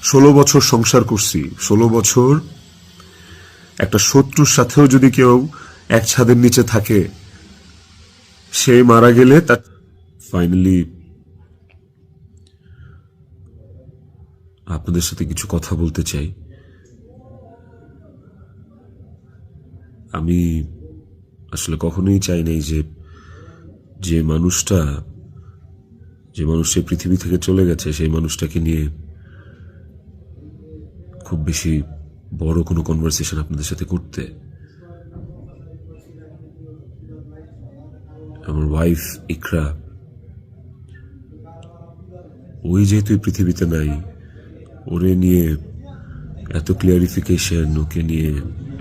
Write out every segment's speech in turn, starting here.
16 বছর সংসার করছি, 16 বছর একটা শত্রুর সাথেও যদি কেউ এক ছাদের নিচে থাকে, সে মারা গেলে তার ফাইনালি আপনাদের সাথে কিছু কথা বলতে চাই। আমি আসলে কখনোই চাই নাই যে মানুষটা পৃথিবী থেকে চলে গেছে সেই মানুষটাকে নিয়ে খুব বেশি বড় কোনো কনভারসেশন আপনাদের সাথে করতে। আমার ওয়াইফ ইকরা, ওই যেহেতু পৃথিবীতে নাই, ওরে নিয়ে এত ক্লিয়ারিফিকেশন, ওকে নিয়ে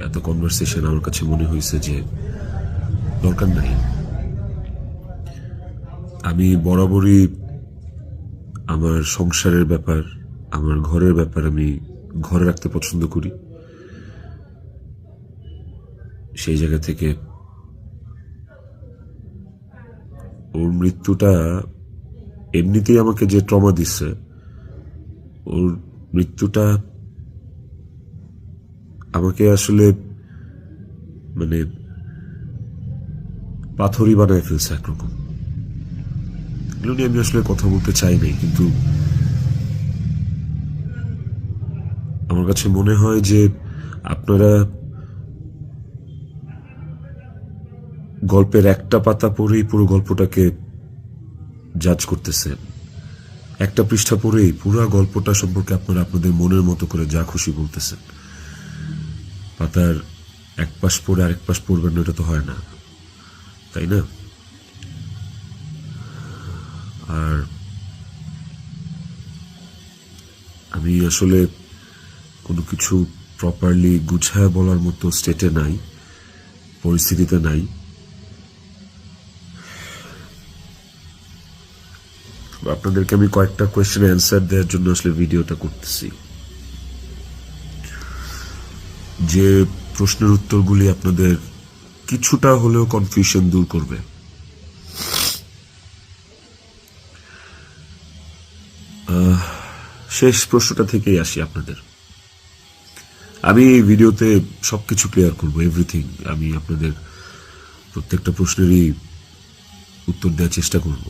এত কনভারসেশন আমার কাছে মনে হয়েছে যে দরকার নাই। আমি বরাবরই আমার সংসারের ব্যাপার, আমার ঘরের ব্যাপার আমি ঘরে রাখতে পছন্দ করি। সেই জায়গা থেকে ওর মৃত্যুটা এমনিতেই আমাকে যে ট্রমা দিচ্ছে, ওর মৃত্যুটা আমাকে আসলে মানে পাথরই বানায় ফেলছে একরকম। এগুলো নিয়ে আমি আসলে কথা বলতে চাই নাই, কিন্তু আমার কাছে মনে হয় যে আপনারা গল্পের একটা পাতা পড়েই পুরো গল্পটাকে জাজ করতেছেন, একটা পৃষ্ঠা পড়েই পুরো গল্পটা সম্পর্কে আপনারা আপনাদের মনের মতো করে যা খুশি বলতেছেন। পাতার এক পাশ পড়ে আরেক পাশ পড়বেন না, এটা তো হয় না, তাই না? আর আমি আসলে কোনো কিছু প্রপারলি গুছায় বলার মতো স্টেটে নাই, পরিস্থিতিতে নাই। আপনাদেরকে আমি কয়েকটা কোয়েশ্চেন অ্যান্সার দেওয়ার জন্য আসলে ভিডিওটা করতেছি, যে প্রশ্নের উত্তরগুলি আপনাদের কিছুটা হলেও কনফিউশন দূর করবে। শেষ প্রশ্নটা থেকেই আসি আপনাদের। আমি এই ভিডিওতে সবকিছু ক্লিয়ার করবো, এভরিথিং। আমি আপনাদের প্রত্যেকটা প্রশ্নেরই উত্তর দেওয়ার চেষ্টা করব।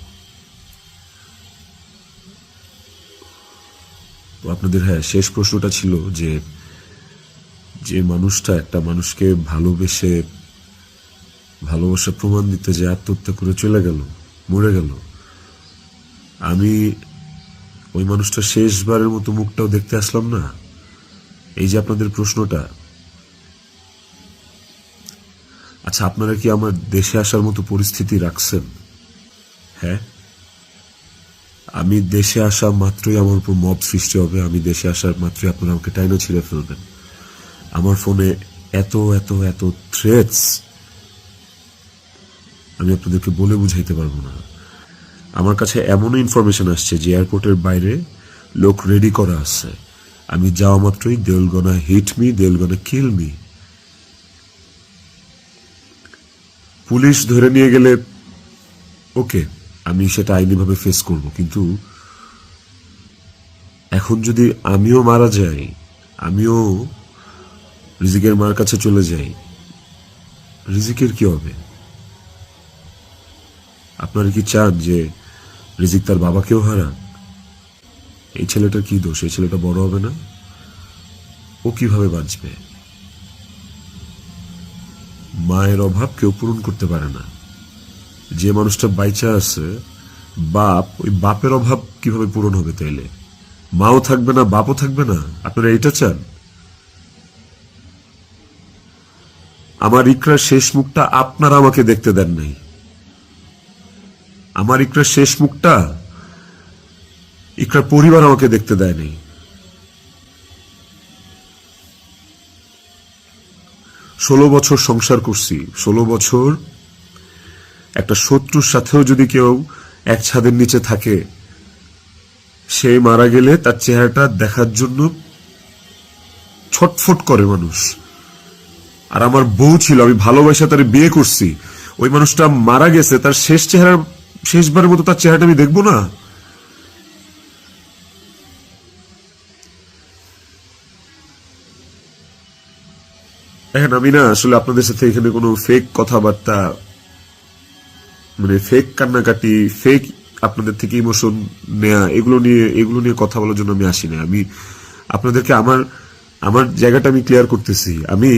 তো আপনাদের শেষ প্রশ্নটা ছিল যে মানুষটা একটা মানুষকে ভালোবাসা প্রমাণ দিতে যে আত্মহত্যা করে চলে গেল, মরে গেল, আমি ওই মানুষটা শেষবারের মতো মুখটাও দেখতে আসলাম না। এই যে আপনাদের প্রশ্নটা, আচ্ছা আপনারা কি আমার দেশে আসার মতো পরিস্থিতি রাখছেন? হ্যাঁ, আমি দেশে আসা মাত্রই আমার উপর মব সৃষ্টি হবে, আমি দেশে আসার মাত্রই আপনারা আমাকে টাইনা ছিঁড়ে ফেলবেন। আমার ফোনে এত এত এত থ্রেটস আমি আপনাদেরকে বলে বুঝাইতে পারবো না। আমার কাছে এমন ইনফরমেশন আসছে যে এয়ারপোর্টের বাইরে লোক রেডি করা আছে, আমি যাওয়া মাত্রই they will gonna hit me, they will gonna kill me. Police ধরে নিয়ে গেলে ওকে, আমি সেটা আইনিভাবে ফেস করব, কিন্তু এখন যদি আমিও মারা যাই, আমিও রিজিকের মার কাছে চলে যাই, রিজিকের কি হবে? আপনারা কি চান যে রিজিক তার বাবাকেও হারান? এই ছেলেটার কি দোষ? এই ছেলেটা বড় হবে না? ও কিভাবে বাঁচবে? মায়ের অভাব কেউ পূরণ করতে পারে না। যে মানুষটা বাইচা আছে বাপ, ওই বাপের অভাব কিভাবে পূরণ হবে? তাইলে মাও থাকবে না, বাপও থাকবে না? আপনারা এটা চান? আমার ইকরার শেষ মুখটা আপনারা আমাকে দেখতে দেন নাই। আমার ইকরার শেষ মুখটা ইকরার পরিবার আমাকে দেখতে দেয় নাই। 16 বছর সংসার করছি, 16 বছর একটা শত্রুর সাথেও যদি কেউ এক ছাদের নিচে থাকে, সে মারা গেলে তার চেহারাটা দেখার জন্য ছটফট করে মানুষ। আর আমার বউ ছিল, আমি ভালোবাসা তার বিয়ে করছি, ওই মানুষটা মারা গেছে, তার শেষবারের মতো তার চেহারাটা আমি দেখবো না? এখন আমি না আসলে আপনাদের সাথে এখানে কোনো ফেক কথাবার্তা, মানে ফেক কান্নাকাটি, ফেক আপনাদের থেকে ইমোশন নেয়া, এগুলো নিয়ে কথা বলার জন্য আমি আসি না। আমি আপনাদেরকে আমার আমার জায়গাটা আমি ক্লিয়ার করতেছি। আমি